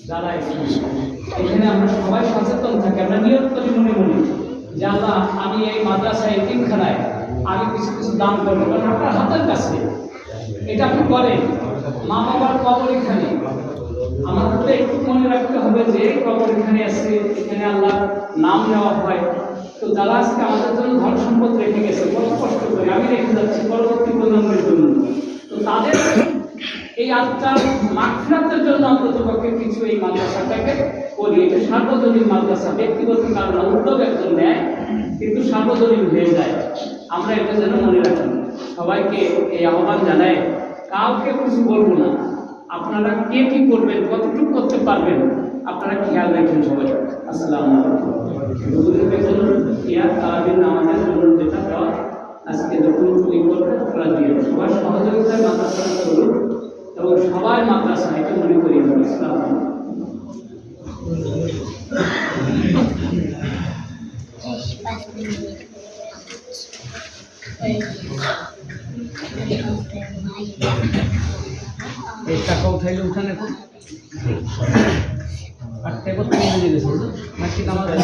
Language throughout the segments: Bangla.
যারা এখানে আমরা সবাই সচেতন থাকি, আমরা নিয়ত করি মনে মনে যে আল্লাহ আমি এই মাদ্রাসায় এতিমখানায় আমি কিছু কিছু দান করবো, কারণ আপনার হাতের কাছে এটা আপনি করেন। মা বাবার কবর এখানে, আমাদের একটু মনে রাখতে হবে যে কবর এখানে আছে, এখানে আল্লাহ নাম নেওয়া হয়। তো যারা আজকে আমাদের জন্য ধন সম্পদ রেখে গেছে, বড় কষ্ট করে আমি রেখে যাচ্ছি পরবর্তী প্রজন্মের জন্য, তো তাদের এই আত্মার মাগফিরাতের জন্য অন্তত পক্ষে কিছু এই মাদ্রাসাটাকে করি। এটা সার্বজনীন মাদ্রাসা, ব্যক্তিগত কারণ উদ্যোগ একজন নেয় কিন্তু সার্বজনীন হয়ে যায়। আমরা এটা যেন মনে রাখি, সবাইকে এই আহ্বান জানাই, কাউকে কিছু বলবো না, আপনারা কে কি করবেন, কতটুকু করতে পারবেন আপনারা খেয়াল রাখেন সবাই। আসসালামু আলাইকুম। আমাদের জন্য যেটা দেওয়া আজকে যখন করবে আপনারা দিয়ে সবাই সহযোগিতায় মাদ্রাসা করুন এবং সবাই মাদ্রাসা এটা মনে করি। ইসলাম এই টাকা উঠাইলে উঠানে আর টেবল নিয়ে গেছে নাকি আমাদের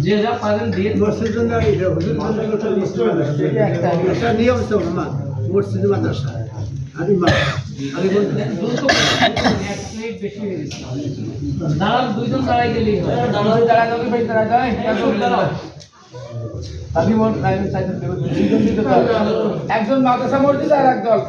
যে যা পারেন দিয়ে মসজিদের জন্য একটা নিয়ম তো আমার মসজিদ মাদ্রাসা আমি বেশি হয়ে গেছে। দাঁড়ান, দুইজন দাঁড়াই গেলেই হয়। একজন মাদ্রাসা মসজিদ আর একদল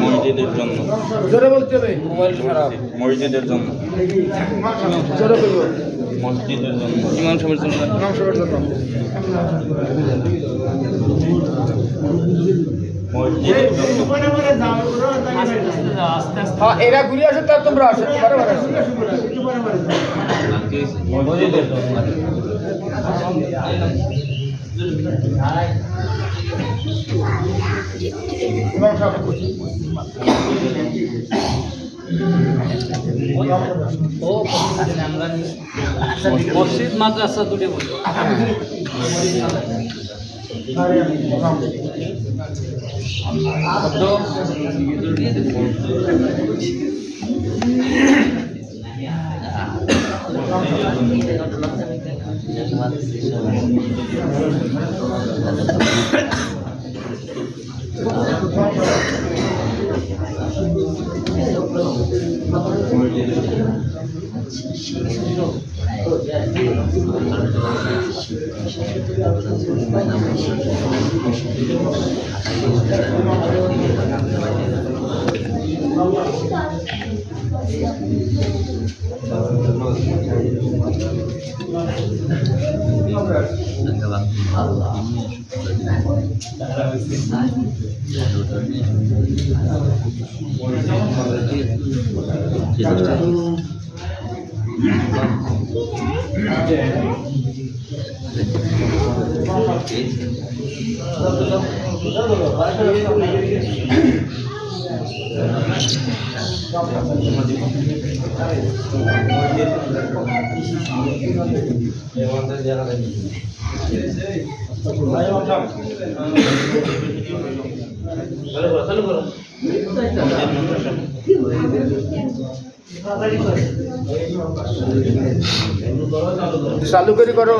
মসজিদের জন্য জোরে বলতে হবে, মসজিদের জন্য জোরে বলবো, মসজিদের জন্য ইমাম সাহেবের জন্য হ্যাঁ এরা ঘুরে আসো, তার তোমরা আসো বরাবর আসো। মসজিদের জন্য মসজিদ মাদ্রাসা দুটো বলি। চালু করে করো।